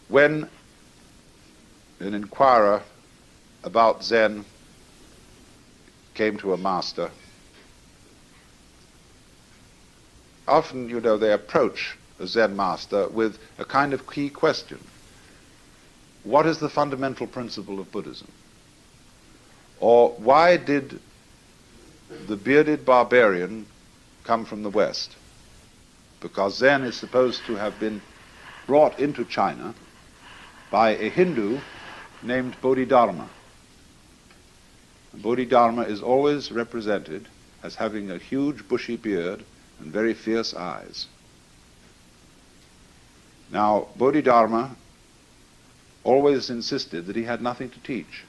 when an inquirer about Zen came to a master, often, they approach a Zen master with a kind of key question. What is the fundamental principle of Buddhism? Or why did the bearded barbarian come from the West? Because Zen is supposed to have been brought into China by a Hindu named Bodhi Dharma. Bodhi Dharma is always represented as having a huge bushy beard and very fierce eyes. Now, Bodhi Dharma always insisted that he had nothing to teach.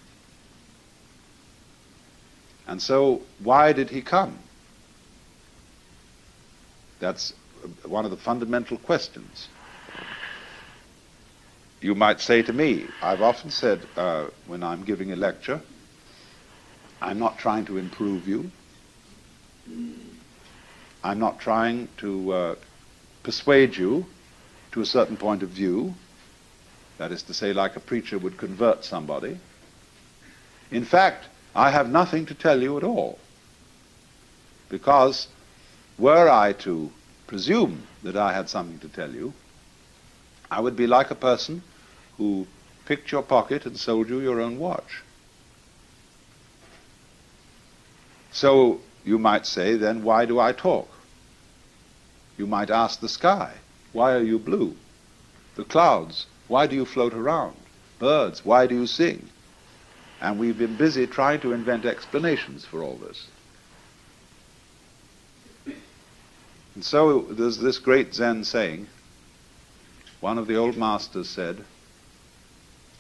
And so, why did he come? That's one of the fundamental questions. You might say to me, I've often said when I'm giving a lecture, I'm not trying to improve you. I'm not trying to persuade you to a certain point of view. That is to say, like a preacher would convert somebody. In fact, I have nothing to tell you at all. Because were I to presume that I had something to tell you, I would be like a person who picked your pocket and sold you your own watch. So you might say, then why do I talk? You might ask the sky, why are you blue? The clouds, why do you float around? Birds, why do you sing? And we've been busy trying to invent explanations for all this. And so there's this great Zen saying. One of the old masters said,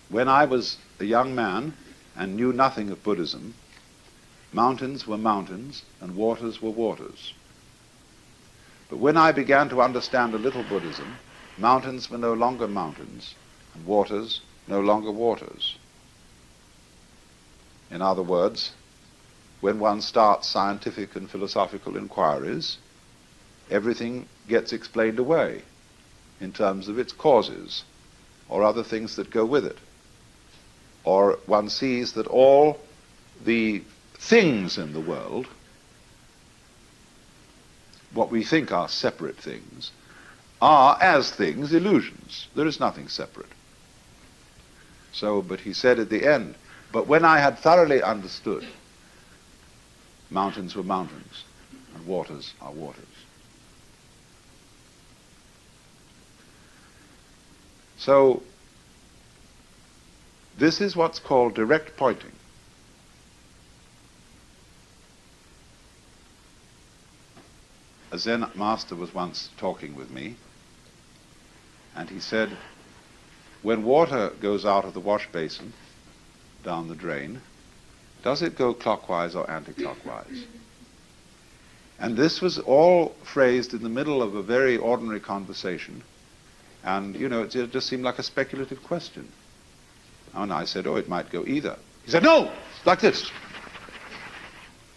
when I was a young man and knew nothing of Buddhism, mountains were mountains and waters were waters. But when I began to understand a little Buddhism, mountains were no longer mountains and waters no longer waters. In other words, when one starts scientific and philosophical inquiries, everything gets explained away in terms of its causes or other things that go with it. Or one sees that all the things in the world, what we think are separate things, are as things illusions. There is nothing separate. So, but he said at the end, but when I had thoroughly understood, mountains were mountains and waters are waters. So, this is what's called direct pointing. A Zen master was once talking with me, and he said, when water goes out of the wash basin down the drain, does it go clockwise or anti-clockwise? And this was all phrased in the middle of a very ordinary conversation. And, it just seemed like a speculative question. And I said, it might go either. He said, no, like this.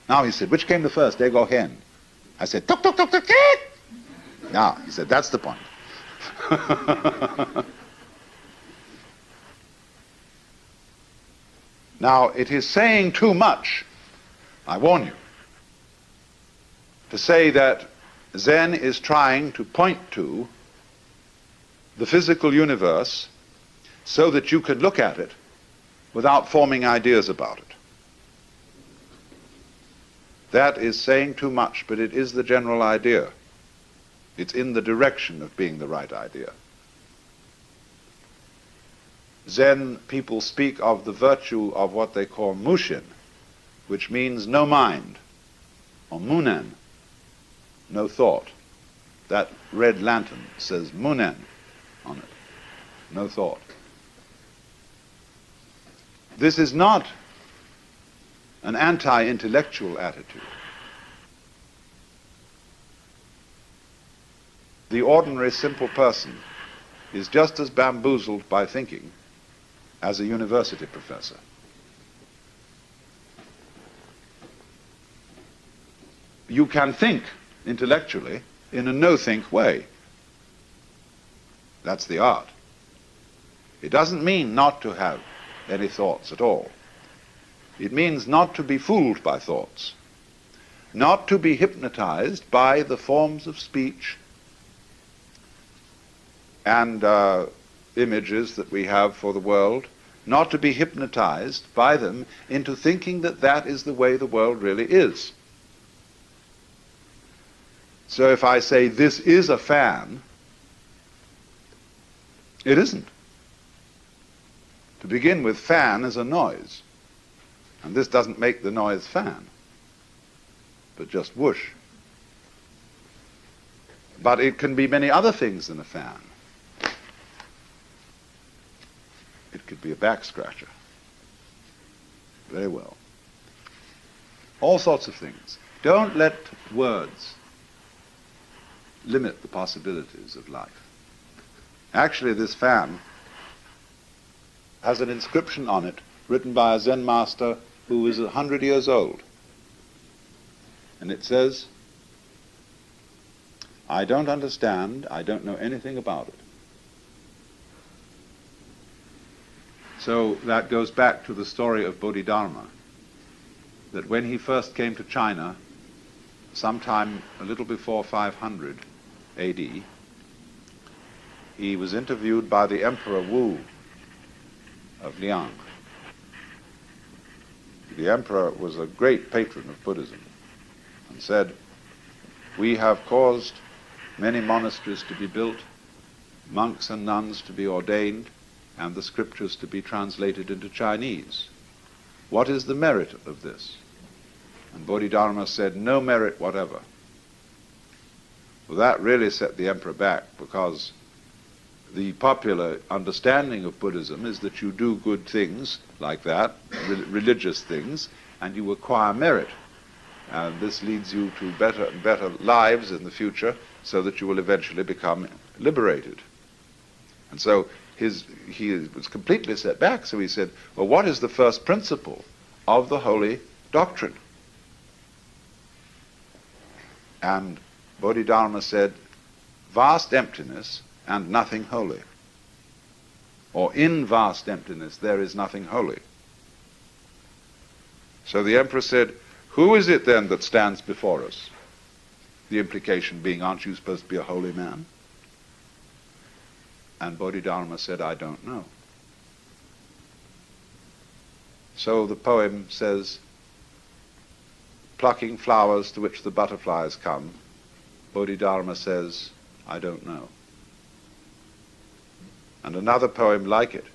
Now, he said, which came the first, egg or hen? I said, tuk, tuk, tuk, tuk, tuk. Now, he said, that's the point. Now, it is saying too much, I warn you, to say that Zen is trying to point to the physical universe so that you can look at it without forming ideas about it. That is saying too much, but it is the general idea. It's in the direction of being the right idea. Zen people speak of the virtue of what they call mushin, which means no mind, or munen, no thought. That red lantern says munen on it, no thought. This is not an anti-intellectual attitude. The ordinary simple person is just as bamboozled by thinking as a university professor. You can think intellectually in a no-think way. That's the art. It doesn't mean not to have any thoughts at all. It means not to be fooled by thoughts, not to be hypnotized by the forms of speech and images that we have for the world, not to be hypnotized by them into thinking that that is the way the world really is. So if I say this is a fan, it isn't. To begin with, fan is a noise. And this doesn't make the noise fan, but just whoosh. But it can be many other things than a fan. It could be a back scratcher. Very well. All sorts of things. Don't let words limit the possibilities of life. Actually, this fan has an inscription on it written by a Zen master who is 100 years old. And it says, "I don't understand, I don't know anything about it." So that goes back to the story of Bodhi Dharma, that when he first came to China, sometime a little before 500 AD, he was interviewed by the Emperor Wu of Liang. The emperor was a great patron of Buddhism and said, "We have caused many monasteries to be built, monks and nuns to be ordained, and the scriptures to be translated into Chinese. What is the merit of this?" And Bodhidharma said, "No merit whatever." Well, that really set the emperor back, because the popular understanding of Buddhism is that you do good things like that, religious things, and you acquire merit. And this leads you to better and better lives in the future, so that you will eventually become liberated. And so he was completely set back, so he said, well, what is the first principle of the holy doctrine? And Bodhidharma said, vast emptiness and nothing holy. Or in vast emptiness there is nothing holy. So the emperor said, who is it then that stands before us? The implication being, aren't you supposed to be a holy man? And Bodhidharma said, I don't know. So the poem says, plucking flowers to which the butterflies come, Bodhidharma says, I don't know. And another poem like it,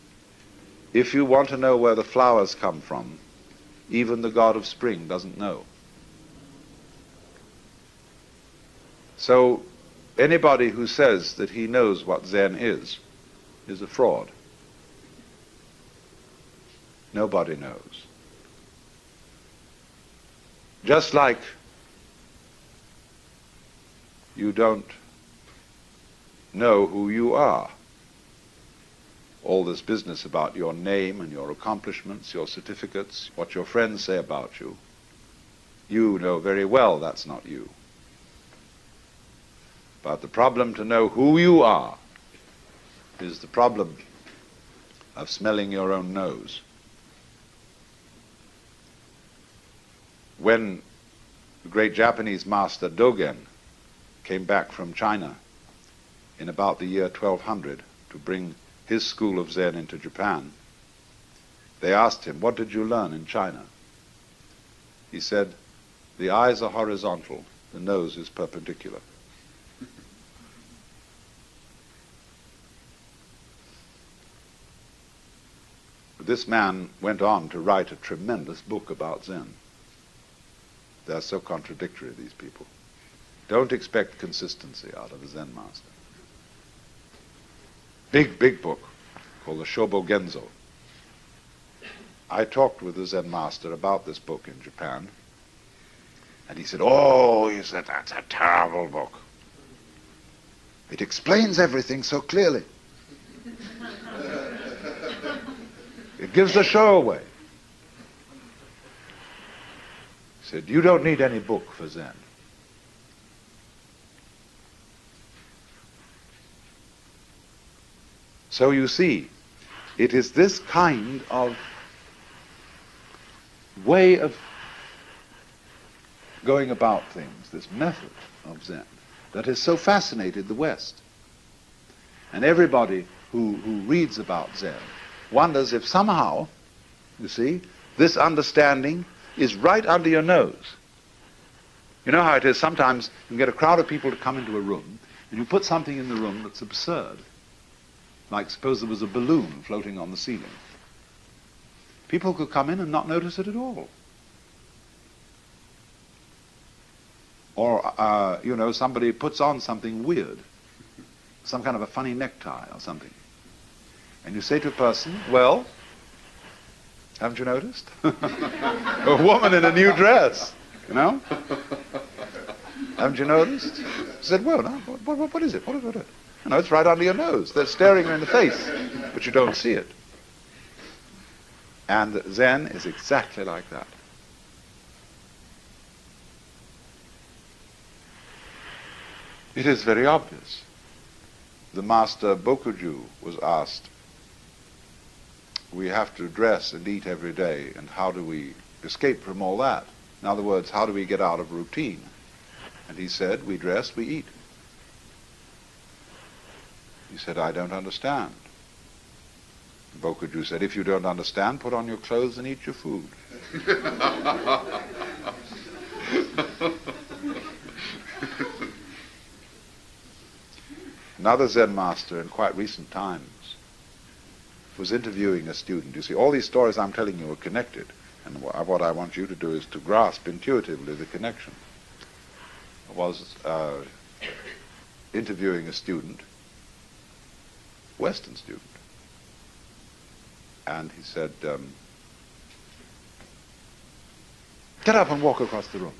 if you want to know where the flowers come from, even the god of spring doesn't know. So anybody who says that he knows what Zen is a fraud. Nobody knows. Just like you don't know who you are. All this business about your name and your accomplishments, your certificates, what your friends say about you, you know very well that's not you. But the problem to know who you are is the problem of smelling your own nose. When the great Japanese master Dogen came back from China in about the year 1200 to bring his school of Zen into Japan, they asked him, what did you learn in China? He said, the eyes are horizontal, the nose is perpendicular. This man went on to write a tremendous book about Zen. They're so contradictory, these people. Don't expect consistency out of a Zen master. Big, big book called the Shobo Genzo. I talked with the Zen master about this book in Japan, and he said, oh, he said, that's a terrible book. It explains everything so clearly. It gives the show away. He said, you don't need any book for Zen. So you see It is this kind of way of going about things, this method of Zen, that has so fascinated the West. And everybody who reads about Zen wonders if somehow, you see, this understanding is right under your nose. You know how it is, sometimes you get a crowd of people to come into a room, and you put something in the room that's absurd. Like suppose there was a balloon floating on the ceiling. People could come in and not notice it at all. Or, you know, somebody puts on something weird, some kind of a funny necktie or something. And you say to a person, well, haven't you noticed? A woman in a new dress, you know? Haven't you noticed? He said, well, no, what is it? What is it? You know, it's right under your nose. They're staring you in the face, but you don't see it. And Zen is exactly like that. It is very obvious. The master Bokuju was asked, we have to dress and eat every day, and how do we escape from all that? In other words, how do we get out of routine? And he said, we dress, we eat. He said, I don't understand. Bokuju said, if you don't understand, put on your clothes and eat your food. Another Zen master in quite recent times was interviewing a student. You see, all these stories I'm telling you are connected, and what I want you to do is to grasp intuitively the connection. I was interviewing a student, Western student, and he said, get up and walk across the room.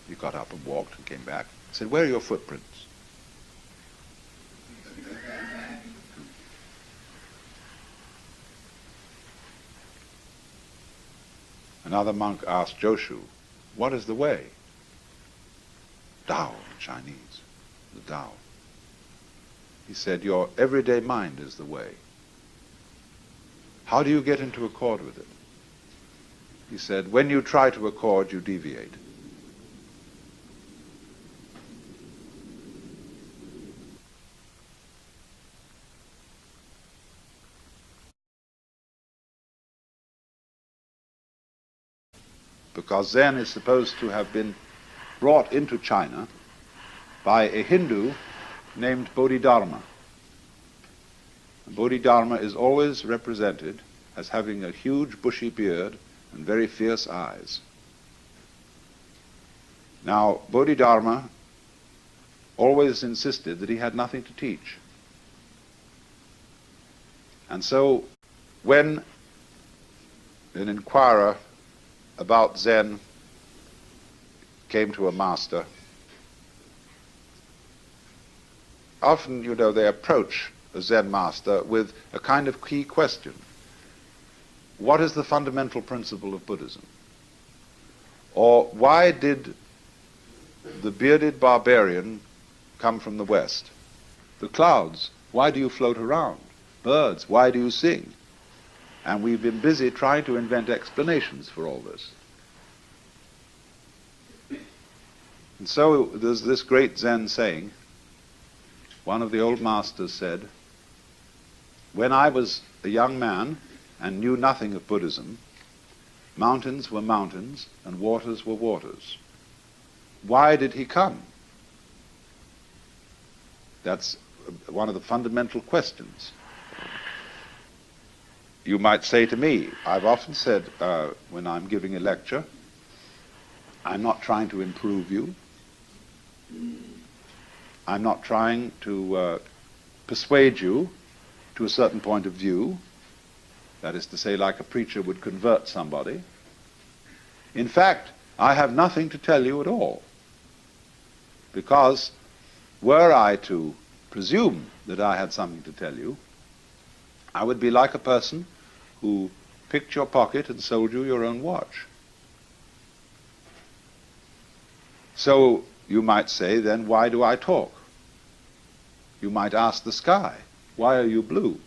He got up and walked and came back. He said, where are your footprints? Another monk asked Joshu, what is the way? Tao in Chinese, the Tao. He said, your everyday mind is the way. How do you get into accord with it? He said, when you try to accord, you deviate. Because Zen is supposed to have been brought into China by a Hindu named Bodhi Dharma. Bodhi Dharma is always represented as having a huge bushy beard and very fierce eyes. Now, Bodhi Dharma always insisted that he had nothing to teach. And so, when an inquirer about Zen came to a master, often, you know, they approach a Zen master with a kind of key question. What is the fundamental principle of Buddhism? Or why did the bearded barbarian come from the West? The clouds, why do you float around? Birds, why do you sing? And we've been busy trying to invent explanations for all this. And so there's this great Zen saying. One of the old masters said, when I was a young man and knew nothing of Buddhism, mountains were mountains and waters were waters. Why did he come? That's one of the fundamental questions. You might say to me, I've often said when I'm giving a lecture, I'm not trying to improve you. I'm not trying to persuade you to a certain point of view. That is to say, like a preacher would convert somebody. In fact, I have nothing to tell you at all. Because were I to presume that I had something to tell you, I would be like a person who picked your pocket and sold you your own watch. So you might say, then why do I talk? You might ask the sky, why are you blue?